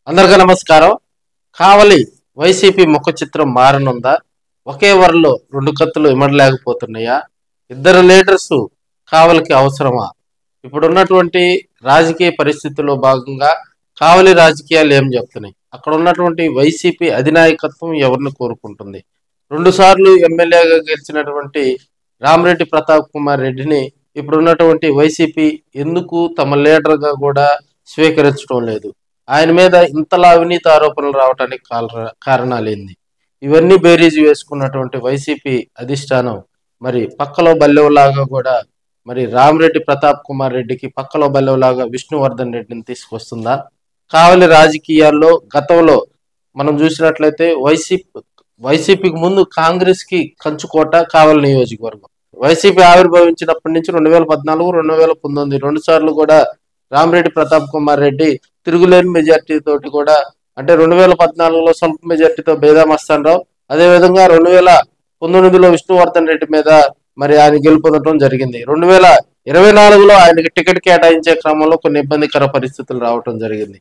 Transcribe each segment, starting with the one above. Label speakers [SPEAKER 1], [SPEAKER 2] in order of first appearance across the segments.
[SPEAKER 1] అందరికీ నమస్కారం. కావలి వైసీపీ ముఖ చిత్రం మారనుందా? ఒకే వరలో రెండు కత్తులు ఇమడలేకపోతున్నాయా? ఇద్దరు లీడర్స్ కావలికి అవసరమా? ఇప్పుడున్నటువంటి రాజకీయ పరిస్థితుల్లో భాగంగా కావలి రాజకీయాలు ఏం చెప్తున్నాయి? అక్కడ ఉన్నటువంటి వైసీపీ అధినాయకత్వం ఎవరిని కోరుకుంటుంది? 2 సార్లు ఎమ్మెల్యేగా గెలిచినటువంటి రామిరెడ్డి ప్రతాప్ కుమార్ రెడ్డిని ఇప్పుడున్నటువంటి వైసీపీ ఎందుకు తమ లీడర్గా కూడా స్వీకరించడం లేదు? ఆయన మీద ఇంతలా అవినీతి ఆరోపణలు రావడానికి కారణాలేంది? ఇవన్నీ బేరీజు వేసుకున్నటువంటి వైసీపీ అధిష్టానం మరి పక్కలో బల్లెంలాగా కూడా మరి రామిరెడ్డి ప్రతాప్ కుమార్ రెడ్డికి పక్కలో బల్లెంలాగా విష్ణువర్ధన్ రెడ్డిని తీసుకొస్తుందా? కావలి రాజకీయాల్లో గతంలో మనం చూసినట్లయితే వైసీపీకి ముందు కాంగ్రెస్ కి కంచుకోట కావలి నియోజకవర్గం. వైసీపీ ఆవిర్భవించినప్పటి నుంచి 2014, 2019 2 సార్లు కూడా రామిరెడ్డి ప్రతాప్ కుమార్ రెడ్డి తిరుగులేని మెజార్టీ తోటి కూడా, అంటే 2014లో స్వల్ప మెజార్టీతో బేదామస్తాన్ రావు, అదేవిధంగా 2019లో విష్ణువర్ధన్ రెడ్డి మీద మరి ఆయన గెలుపొందడం జరిగింది. 2024లో ఆయనకి టికెట్ కేటాయించే క్రమంలో కొన్ని ఇబ్బందికర పరిస్థితులు రావటం జరిగింది.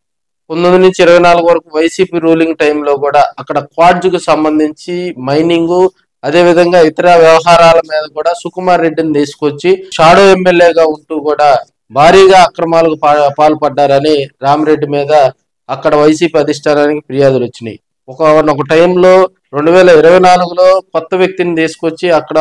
[SPEAKER 1] 19 నుంచి 24 వరకు వైసీపీ రూలింగ్ టైంలో కూడా అక్కడ క్వాడ్జ్కు సంబంధించి మైనింగ్, అదేవిధంగా ఇతర వ్యవహారాల మీద కూడా సుకుమార్ రెడ్డిని తీసుకొచ్చి షాడో ఎమ్మెల్యేగా ఉంటూ కూడా భారీగా అక్రమాలకు పాల్పడ్డారని రామిరెడ్డి మీద అక్కడ వైసీపీ అధిష్టానానికి ఫిర్యాదులు వచ్చినాయి. ఒక టైంలో 2024లో కొత్త వ్యక్తిని తీసుకొచ్చి అక్కడ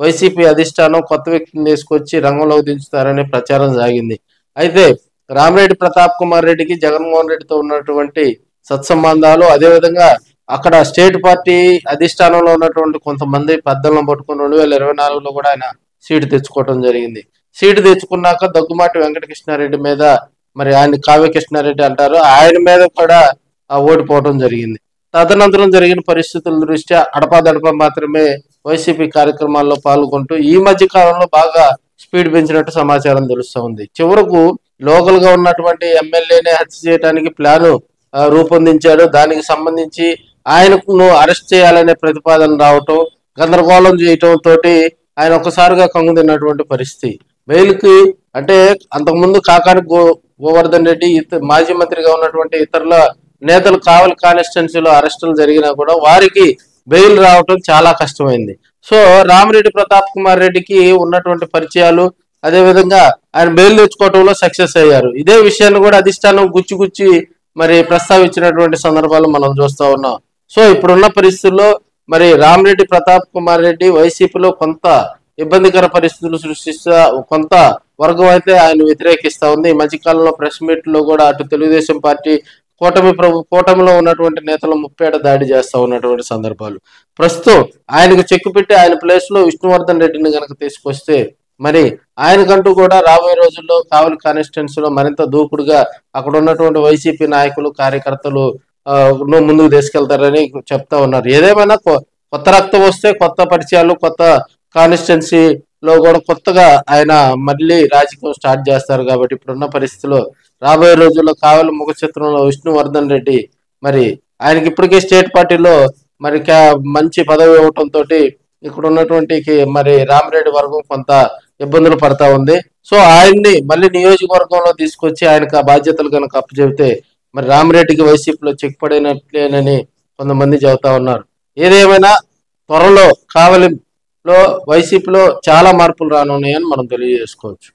[SPEAKER 1] వైసీపీ అధిష్టానం కొత్త వ్యక్తిని తీసుకొచ్చి రంగంలోకి దించుతారనే ప్రచారం సాగింది. అయితే రామిరెడ్డి ప్రతాప్ కుమార్ రెడ్డికి జగన్మోహన్ రెడ్డితో ఉన్నటువంటి సత్సంబంధాలు, అదేవిధంగా అక్కడ స్టేట్ పార్టీ అధిష్టానంలో ఉన్నటువంటి కొంతమంది పెద్దలను పట్టుకుని 2024లో కూడా ఆయన సీటు తెచ్చుకోవడం జరిగింది. సీటు తెచ్చుకున్నాక దగ్గుమాటి వెంకటకృష్ణారెడ్డి మీద, మరి ఆయన కావ్య కృష్ణారెడ్డి అంటారు, ఆయన మీద కూడా ఓడిపోవడం జరిగింది. తదనంతరం జరిగిన పరిస్థితుల దృష్ట్యా అడపాదడప మాత్రమే వైసీపీ కార్యక్రమాల్లో పాల్గొంటూ ఈ మధ్య కాలంలో బాగా స్పీడ్ పెంచినట్టు సమాచారం తెలుస్తూ ఉంది. చివరకు లోకల్ గా ఉన్నటువంటి ఎమ్మెల్యేనే హత్య చేయడానికి ప్లాను రూపొందించాడు. దానికి సంబంధించి ఆయనకు అరెస్ట్ చేయాలనే ప్రతిపాదన రావటం, గందరగోళం చేయటం తోటి ఆయన ఒక్కసారిగా కంగు తిన్నటువంటి పరిస్థితి. బెయిల్కి అంటే అంతకుముందు కాకాని గోవర్ధన్ రెడ్డి మాజీ మంత్రిగా ఉన్నటువంటి ఇతరుల నేతలు కావలి కాన్స్టిట్యున్సీలో అరెస్టులు జరిగినా కూడా వారికి బెయిల్ రావటం చాలా కష్టమైంది. సో రామిరెడ్డి ప్రతాప్ కుమార్ రెడ్డికి ఉన్నటువంటి పరిచయాలు, అదేవిధంగా ఆయన బెయిల్ తెచ్చుకోవటంలో సక్సెస్ అయ్యారు. ఇదే విషయాన్ని కూడా అధిష్టానం గుచ్చి మరి ప్రస్తావించినటువంటి సందర్భాలు మనం చూస్తూ ఉన్నాం. సో ఇప్పుడున్న పరిస్థితుల్లో మరి రామిరెడ్డి ప్రతాప్ కుమార్ రెడ్డి వైసీపీలో కొంత ఇబ్బందికర పరిస్థితులు సృష్టిస్తా, కొంత వర్గం అయితే ఆయన వ్యతిరేకిస్తా ఉంది. ఈ మధ్యకాలంలో ప్రెస్ మీట్ లో కూడా అటు తెలుగుదేశం పార్టీ కూటమిలో ఉన్నటువంటి నేతలు ముప్పేట దాడి చేస్తా ఉన్నటువంటి సందర్భాలు. ప్రస్తుతం ఆయనకు చెక్కు పెట్టి ఆయన ప్లేస్ లో విష్ణువర్ధన్ రెడ్డిని కనుక తీసుకొస్తే మరి ఆయనకంటూ కూడా రాబోయే రోజుల్లో కావలి కాన్స్టిట్యున్సీలో మరింత దూకుడుగా అక్కడ ఉన్నటువంటి వైసీపీ నాయకులు, కార్యకర్తలు ముందుకు తీసుకెళ్తారని చెప్తా ఉన్నారు. ఏదేమైనా కొత్త రక్తం వస్తే కొత్త పరిచయాలు, కొత్త కాన్స్టిట్యున్సీలో కూడా కొత్తగా ఆయన మళ్ళీ రాజకీయం స్టార్ట్ చేస్తారు. కాబట్టి ఇప్పుడున్న పరిస్థితిలో రాబోయే రోజుల్లో కావలి ముఖ చిత్రంలో విష్ణువర్ధన్ రెడ్డి మరి ఆయనకి ఇప్పటికే స్టేట్ పార్టీలో మరి మంచి పదవి ఇవ్వటంతో ఇక్కడ ఉన్నటువంటి మరి రామిరెడ్డి వర్గం కొంత ఇబ్బందులు పడతా ఉంది. సో ఆయన్ని మళ్ళీ నియోజకవర్గంలో తీసుకొచ్చి ఆయనకు ఆ బాధ్యతలు కనుక అప్పచెబితే మరి రామిరెడ్డికి వైసీపీలో చెక్ పడినట్లేనని కొంతమంది చెబుతా ఉన్నారు. ఏదేమైనా త్వరలో కావలిలో వైసీపీలో చాలా మార్పులు రానున్నాయని మనం తెలియజేసుకోవచ్చు.